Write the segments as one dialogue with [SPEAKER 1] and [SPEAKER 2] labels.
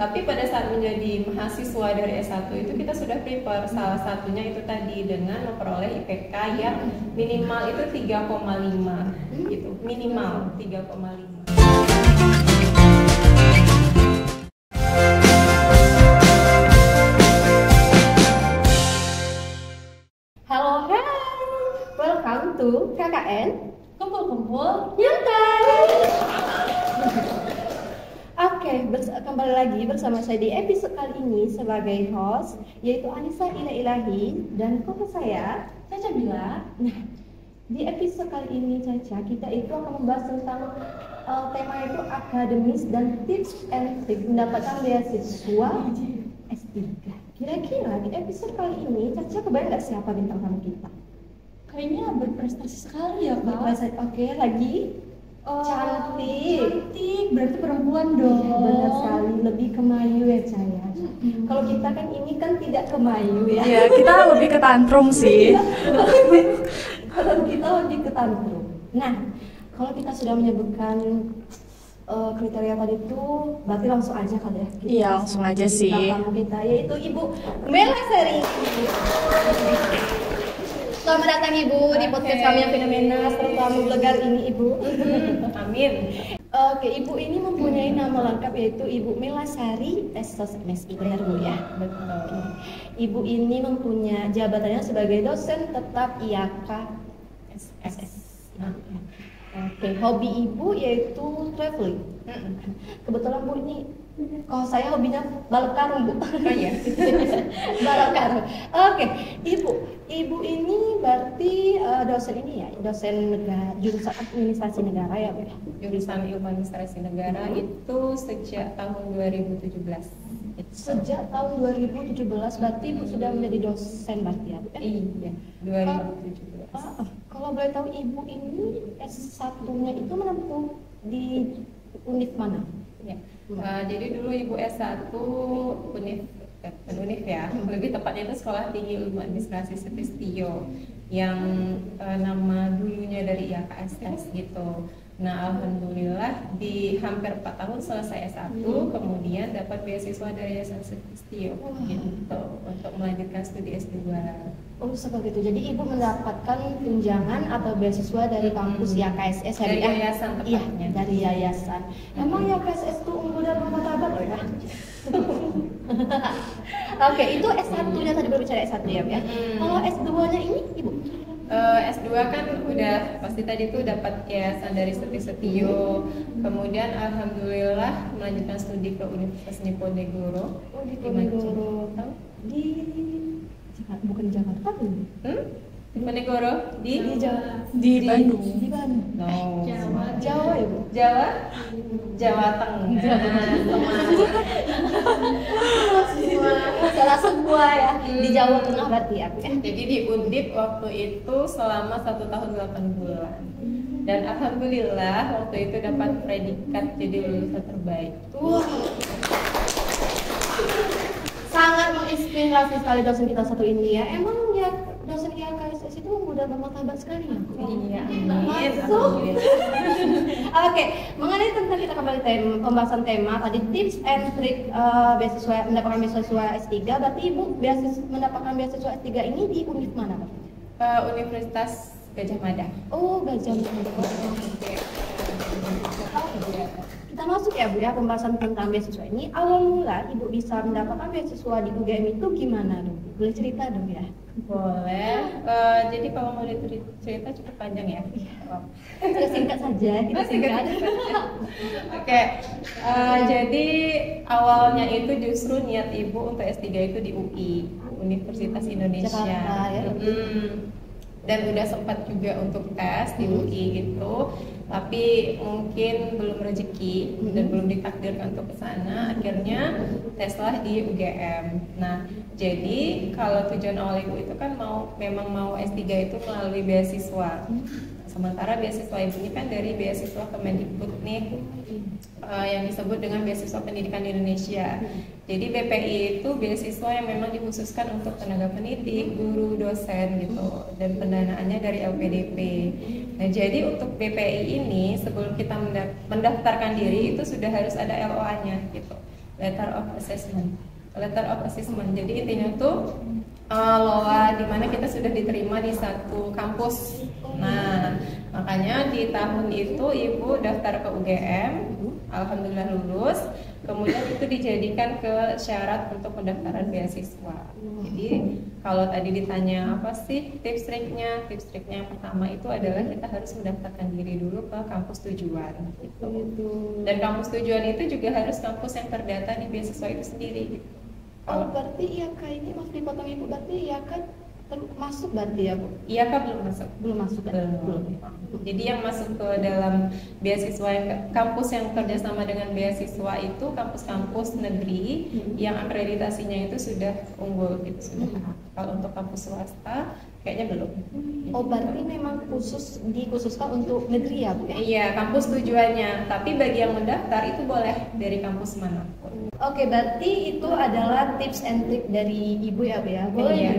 [SPEAKER 1] Tapi pada saat menjadi mahasiswa dari S1 itu kita sudah prepare, salah satunya itu tadi dengan memperoleh IPK yang minimal itu 3,5 gitu, minimal 3,5.
[SPEAKER 2] Halo, welcome to KKN
[SPEAKER 3] Kumpul-kumpul
[SPEAKER 2] Nyantai. Oke, kembali lagi bersama saya di episode kali ini sebagai host, yaitu Anissa Ilahi dan co-host saya
[SPEAKER 3] Caca Bila.
[SPEAKER 2] Nah, di episode kali ini Caca, kita itu akan membahas tentang tema itu akademis dan tips and trik mendapatkan beasiswa S3. Kira-kira di episode kali ini Caca kebayang nggak siapa bintang tamu kita?
[SPEAKER 3] Kayaknya berprestasi sekali ya Kak.
[SPEAKER 2] Oke, lagi cantik,
[SPEAKER 3] berarti perempuan dong.
[SPEAKER 2] Iya, benar sekali, lebih ke Mayu ya Caya. Kalau kita kan ini kan tidak ke Mayu ya.
[SPEAKER 3] Iya, kita lebih ke tantrum sih.
[SPEAKER 2] Kalau kita lebih ke tantrum. Nah, kalau kita sudah menyebutkan kriteria tadi itu, berarti langsung aja kali ya.
[SPEAKER 3] Iya, langsung aja sih.
[SPEAKER 2] Tamu kita yaitu Ibu Mela Sari. Selamat datang Ibu di podcast kami yang fenomena serta menggelegar ini Ibu.
[SPEAKER 1] Amin.
[SPEAKER 2] Oke, Ibu ini mempunyai nama lengkap yaitu Ibu Mela Sari SSMSI, benar Bu ya?
[SPEAKER 1] Betul.
[SPEAKER 2] Ibu ini mempunyai jabatannya sebagai dosen tetap IAK SS. Oke, hobi Ibu yaitu traveling. Kebetulan Bu ini, kalau saya hobinya balap karung Bu.
[SPEAKER 1] Oh iya.
[SPEAKER 2] Balap karung. Oke, Ibu ini berarti dosen ini ya, dosen negara, jurusan administrasi negara ya Bu?
[SPEAKER 1] Jurusan Ilmu Administrasi Negara itu sejak tahun 2017.
[SPEAKER 2] Sejak tahun 2017 berarti Ibu sudah menjadi dosen berarti ya Bu?
[SPEAKER 1] Iya, 2017.
[SPEAKER 2] Kalau boleh tahu Ibu ini S1-nya itu menempuh di univ mana?
[SPEAKER 1] Ya. Jadi dulu Ibu S1 Univ ya, lebih tepatnya itu Sekolah Tinggi Ilmu Administrasi Sutistio yang nama dulunya dari IAKSS gitu. Nah, alhamdulillah di hampir 4 tahun selesai S1, kemudian dapat beasiswa dari Yayasan Sutistio gitu untuk melanjutkan studi S2.
[SPEAKER 2] Oh, seperti itu. Jadi Ibu mendapatkan tunjangan atau beasiswa dari kampus YKSS
[SPEAKER 1] Dari
[SPEAKER 2] ya?
[SPEAKER 1] yayasan
[SPEAKER 2] Iya,
[SPEAKER 1] tepatnya.
[SPEAKER 2] dari yayasan. Emang YKSS itu unggul dan bermartabat loh ya? Oke, itu S1-nya tadi berbicara S1 ya, Bu ya. Kalau S2-nya ini Ibu?
[SPEAKER 1] S2 kan udah pasti tadi tuh dapat yayasan dari Sutistio, kemudian alhamdulillah melanjutkan studi ke Universitas Diponegoro.
[SPEAKER 2] Oh, di Diponegoro. Di Jakarta, bukan di Jakarta tuh.
[SPEAKER 1] Diponegoro di
[SPEAKER 3] Bandung.
[SPEAKER 2] Di Bandung.
[SPEAKER 1] No.
[SPEAKER 2] Jawa ya Bu?
[SPEAKER 1] Jawa Tengah.
[SPEAKER 2] Salah semua ya. Di Jawa Tengah berarti ya.
[SPEAKER 1] Jadi di Undip waktu itu selama 1 tahun 8 bulan. Dan alhamdulillah waktu itu dapat predikat jadi lulusan terbaik.
[SPEAKER 2] Wah. Sangat menginspirasi sekali dosen kita satu ini ya. Emang ya dosen IAKSS itu udah bermartabat sekali ya?
[SPEAKER 1] Iya,
[SPEAKER 2] Masuk. Oke, mengenai tentang kita kembali pembahasan tema tadi tips and trik beasiswa mendapatkan beasiswa S3. Berarti Ibu mendapatkan beasiswa S3 ini di univ mana Pak?
[SPEAKER 1] Universitas Gajah Mada.
[SPEAKER 2] Oh, Gajah Mada. Kita masuk ya Bu ya pembahasan tentang beasiswa ini. Awal mula Ibu bisa mendapatkan beasiswa di UGM itu gimana dong? Boleh cerita dong ya?
[SPEAKER 1] Boleh. Jadi kalau mau cerita cukup panjang ya.
[SPEAKER 2] Kita singkat saja, kita singkat.
[SPEAKER 1] Oke. Jadi awalnya itu justru niat Ibu untuk S3 itu di UI, Universitas Indonesia.
[SPEAKER 2] Jakarta ya.
[SPEAKER 1] Dan udah sempat juga untuk tes di UI gitu, tapi mungkin belum rezeki dan belum ditakdirkan untuk ke sana. Akhirnya teslah di UGM. Nah, jadi kalau tujuan awal Ibu itu kan memang mau S3 itu melalui beasiswa. Sementara beasiswa Ibu ini kan dari beasiswa Kemendikbud nih, yang disebut dengan beasiswa pendidikan di Indonesia. Jadi BPI itu beasiswa yang memang dikhususkan untuk tenaga pendidik, guru, dosen gitu, dan pendanaannya dari LPDP. Nah, jadi untuk BPI ini sebelum kita mendaftarkan diri itu sudah harus ada LOA-nya gitu. letter of assessment. Letter of assessment. Jadi intinya tuh LOA di mana kita sudah diterima di satu kampus. Nah, makanya di tahun itu Ibu daftar ke UGM, alhamdulillah lulus. Kemudian itu dijadikan ke syarat untuk pendaftaran beasiswa. Jadi kalau tadi ditanya apa sih tips triknya? Tips triknya yang pertama itu adalah kita harus mendaftarkan diri dulu ke kampus tujuan. Gitu. Dan kampus tujuan itu juga harus kampus yang terdata di beasiswa itu sendiri. Gitu.
[SPEAKER 2] Oh, berarti IAK ini, maaf dipotong Ibu, berarti IAK masuk berarti ya Bu?
[SPEAKER 1] IAK belum masuk.
[SPEAKER 2] Belum masuk kan?
[SPEAKER 1] Belum. Jadi yang masuk ke dalam beasiswa kampus yang kerjasama dengan beasiswa itu kampus-kampus negeri yang akreditasinya itu sudah unggul gitu sudah. Kalau untuk kampus swasta kayaknya belum.
[SPEAKER 2] Oh, berarti memang dikhususkan untuk negeri ya Bu?
[SPEAKER 1] Iya, kampus tujuannya. Tapi bagi yang mendaftar itu boleh dari kampus manapun.
[SPEAKER 2] Oke, berarti itu adalah tips and trick dari Ibu ya Bu ya? Boleh
[SPEAKER 1] Iya.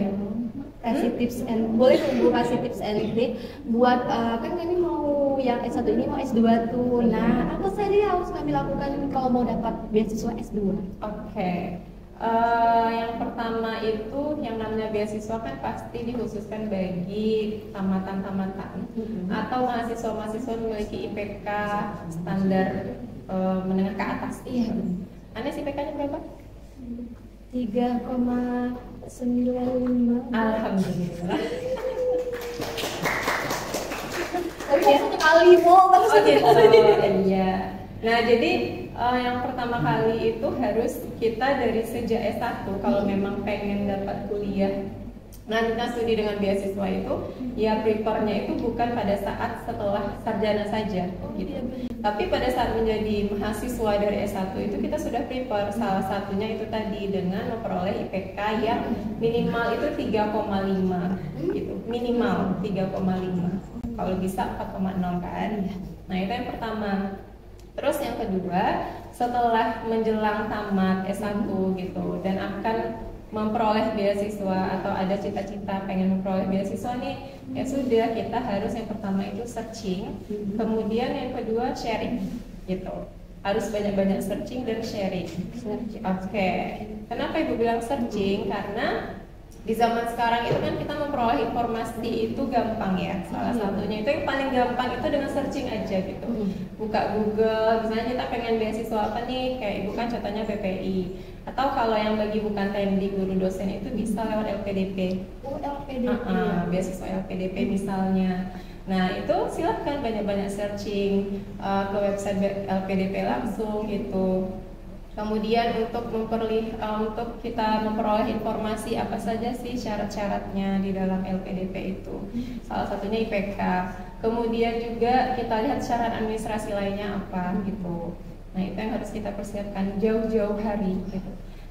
[SPEAKER 2] kasih tips and boleh Ibu kasih tips and trick buat kan kami mau yang S1 ini mau S2 tuh. Nah, apa saja yang harus kami lakukan kalau mau dapat beasiswa S2?
[SPEAKER 1] Oke. Yang pertama itu yang namanya beasiswa kan pasti dikhususkan bagi tamatan-tamatan atau mahasiswa-mahasiswa memiliki IPK standar menengah ke atas.
[SPEAKER 2] Iya.
[SPEAKER 1] Anes IPK-nya berapa?
[SPEAKER 2] 3,95.
[SPEAKER 1] Alhamdulillah.
[SPEAKER 2] Oke, sekali mau
[SPEAKER 1] Oh gitu. Iya. Nah jadi yang pertama kali itu harus kita dari sejak S1 kalau memang pengen dapat kuliah melanjutkan studi dengan beasiswa itu ya prepare-nya itu bukan pada saat setelah sarjana saja gitu. Tapi pada saat menjadi mahasiswa dari S1 itu kita sudah prepare, salah satunya itu tadi dengan memperoleh IPK yang minimal itu 3,5 gitu. Minimal 3,5. Kalau bisa 4,0 kan. Nah, itu yang pertama. Terus yang kedua, setelah menjelang tamat S1 gitu dan akan memperoleh beasiswa atau ada cita-cita pengen memperoleh beasiswa nih, ya sudah kita harus yang pertama itu searching, kemudian yang kedua sharing gitu. Harus banyak-banyak searching dan sharing. Oke. Kenapa Ibu bilang searching? Karena di zaman sekarang itu kan kita memperoleh informasi itu gampang ya. Salah satunya itu yang paling gampang itu dengan searching aja gitu. Buka Google, misalnya kita pengen beasiswa apa nih, kayak Ibu kan contohnya PPI. Atau kalau yang bagi bukan TENDI guru dosen itu bisa lewat LPDP.
[SPEAKER 2] Oh, LPDP.
[SPEAKER 1] Beasiswa LPDP misalnya. Nah itu silahkan banyak-banyak searching ke website LPDP langsung gitu. Kemudian untuk kita memperoleh informasi apa saja sih syarat-syaratnya di dalam LPDP itu. Salah satunya IPK. Kemudian juga kita lihat syarat administrasi lainnya apa gitu. Nah itu yang harus kita persiapkan jauh-jauh hari gitu.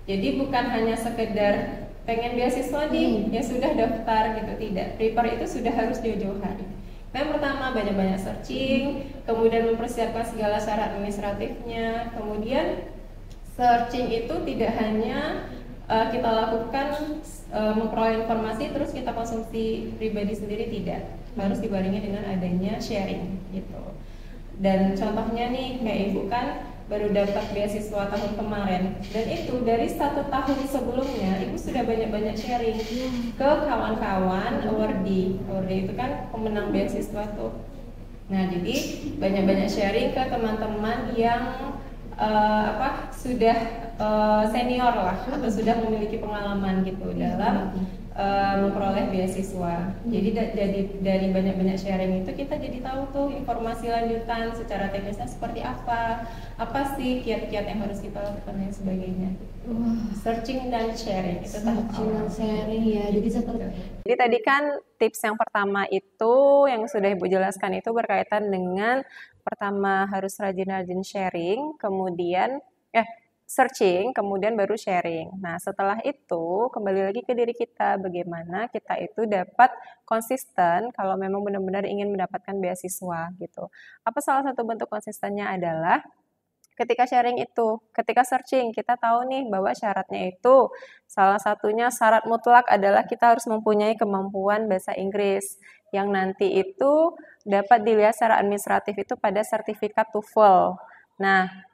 [SPEAKER 1] Jadi bukan hanya sekedar pengen beasiswa nih, ya sudah daftar gitu, tidak. Prepare itu sudah harus jauh-jauh hari. Yang pertama banyak-banyak searching, kemudian mempersiapkan segala syarat administratifnya, kemudian searching itu tidak hanya kita lakukan memperoleh informasi terus kita konsumsi pribadi sendiri, tidak, harus dibarengi dengan adanya sharing gitu. Dan contohnya nih kayak Ibu kan baru dapat beasiswa tahun kemarin dan itu dari 1 tahun sebelumnya Ibu sudah banyak-banyak sharing ke kawan-kawan awardee itu kan pemenang beasiswa tuh. Nah jadi banyak-banyak sharing ke teman-teman yang sudah senior lah atau sudah memiliki pengalaman gitu dalam memperoleh beasiswa. Jadi dari banyak-banyak sharing itu kita jadi tahu tuh informasi lanjutan secara teknisnya seperti apa sih kiat-kiat yang harus kita lakukan dan sebagainya. Searching dan sharing itu tahap awal.
[SPEAKER 2] Sharing ya.
[SPEAKER 4] Jadi tadi kan tips yang pertama itu yang sudah Ibu jelaskan itu berkaitan dengan pertama harus rajin-rajin sharing, kemudian searching, kemudian baru sharing. Nah, setelah itu kembali lagi ke diri kita, bagaimana kita itu dapat konsisten kalau memang benar-benar ingin mendapatkan beasiswa gitu. Apa salah satu bentuk konsistennya adalah ketika sharing itu, ketika searching, kita tahu nih bahwa syaratnya itu salah satunya syarat mutlak adalah kita harus mempunyai kemampuan bahasa Inggris yang nanti itu dapat dilihat secara administratif itu pada sertifikat TOEFL. Nah,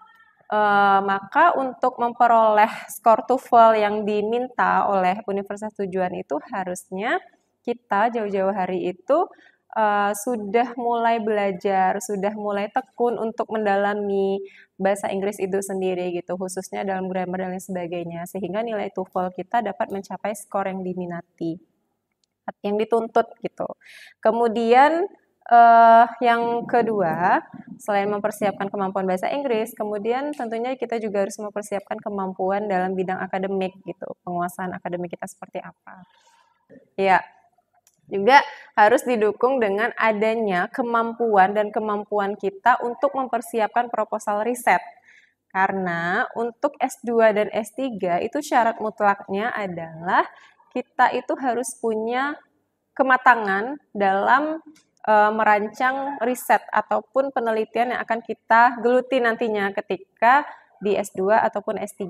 [SPEAKER 4] Maka untuk memperoleh skor TOEFL yang diminta oleh universitas tujuan itu harusnya kita jauh-jauh hari itu sudah mulai belajar, sudah mulai tekun untuk mendalami bahasa Inggris itu sendiri gitu, khususnya dalam grammar dan lain sebagainya, sehingga nilai TOEFL kita dapat mencapai skor yang diminati, yang dituntut gitu. Kemudian yang kedua, selain mempersiapkan kemampuan bahasa Inggris, kemudian tentunya kita juga harus mempersiapkan kemampuan dalam bidang akademik gitu, penguasaan akademik kita seperti apa. Ya, juga harus didukung dengan adanya kemampuan dan kemampuan kita untuk mempersiapkan proposal riset. Karena untuk S2 dan S3 itu syarat mutlaknya adalah kita itu harus punya kematangan dalam merancang riset ataupun penelitian yang akan kita geluti nantinya ketika di S2 ataupun S3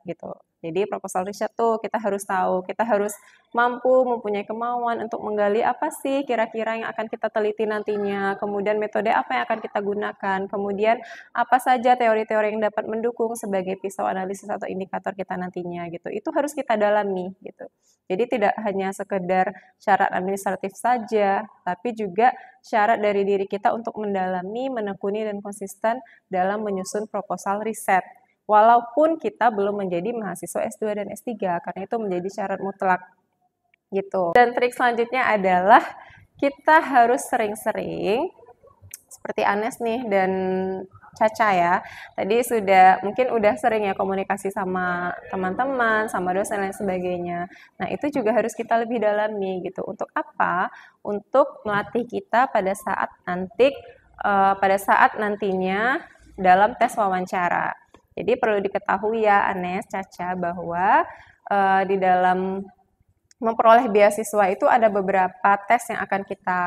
[SPEAKER 4] gitu. Jadi proposal riset tuh kita harus tahu, kita harus mampu mempunyai kemauan untuk menggali apa sih kira-kira yang akan kita teliti nantinya, kemudian metode apa yang akan kita gunakan, kemudian apa saja teori-teori yang dapat mendukung sebagai pisau analisis atau indikator kita nantinya gitu. Itu harus kita dalami gitu. Jadi tidak hanya sekedar syarat administratif saja, tapi juga syarat dari diri kita untuk mendalami, menekuni, dan konsisten dalam menyusun proposal riset. Walaupun kita belum menjadi mahasiswa S2 dan S3, karena itu menjadi syarat mutlak gitu. Dan trik selanjutnya adalah kita harus sering-sering, seperti Anes nih dan Caca ya, tadi mungkin udah sering ya komunikasi sama teman-teman, sama dosen dan lain sebagainya. Nah itu juga harus kita lebih dalami gitu. Untuk apa? Untuk melatih kita pada saat nantinya dalam tes wawancara. Jadi perlu diketahui ya Anes, Caca, bahwa di dalam memperoleh beasiswa itu ada beberapa tes yang akan kita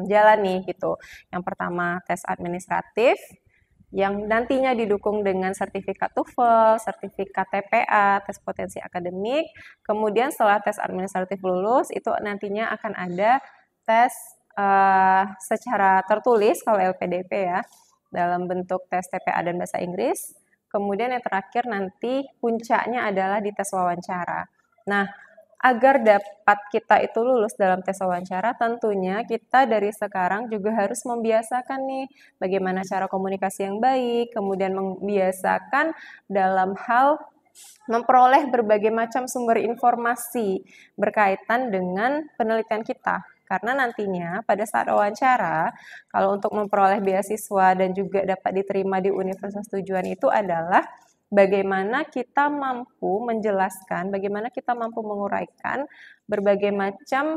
[SPEAKER 4] jalani gitu. Yang pertama tes administratif, yang nantinya didukung dengan sertifikat TOEFL, sertifikat TPA, tes potensi akademik. Kemudian setelah tes administratif lulus, itu nantinya akan ada tes secara tertulis kalau LPDP ya, dalam bentuk tes TPA dan bahasa Inggris. Kemudian yang terakhir nanti puncaknya adalah di tes wawancara. Nah, agar dapat kita itu lulus dalam tes wawancara, tentunya kita dari sekarang juga harus membiasakan nih bagaimana cara komunikasi yang baik, kemudian membiasakan dalam hal memperoleh berbagai macam sumber informasi berkaitan dengan penelitian kita. Karena nantinya pada saat wawancara, kalau untuk memperoleh beasiswa dan juga dapat diterima di universitas tujuan itu adalah bagaimana kita mampu menjelaskan, bagaimana kita mampu menguraikan berbagai macam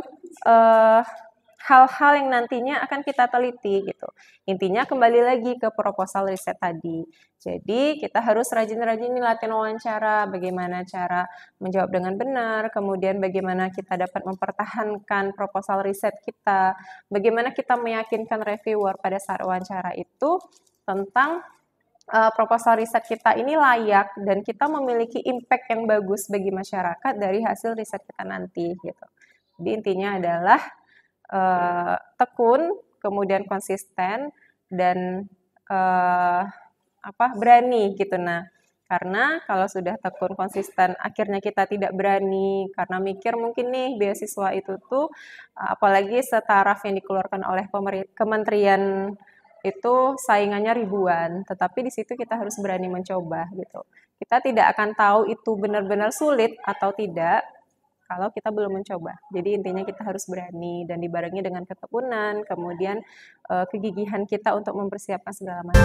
[SPEAKER 4] hal-hal yang nantinya akan kita teliti gitu. Intinya kembali lagi ke proposal riset tadi. Jadi kita harus rajin-rajin latihan wawancara, bagaimana cara menjawab dengan benar, kemudian bagaimana kita dapat mempertahankan proposal riset kita, bagaimana kita meyakinkan reviewer pada saat wawancara itu tentang proposal riset kita ini layak dan kita memiliki impact yang bagus bagi masyarakat dari hasil riset kita nanti gitu. Jadi intinya adalah tekun, kemudian konsisten dan berani gitu. Nah, karena kalau sudah tekun konsisten akhirnya kita tidak berani karena mikir mungkin nih beasiswa itu tuh apalagi setaraf yang dikeluarkan oleh kementerian itu saingannya ribuan, tetapi di situ kita harus berani mencoba gitu. Kita tidak akan tahu itu benar-benar sulit atau tidak kalau kita belum mencoba. Jadi intinya kita harus berani dan dibarengi dengan ketekunan, kemudian kegigihan kita untuk mempersiapkan segala macam.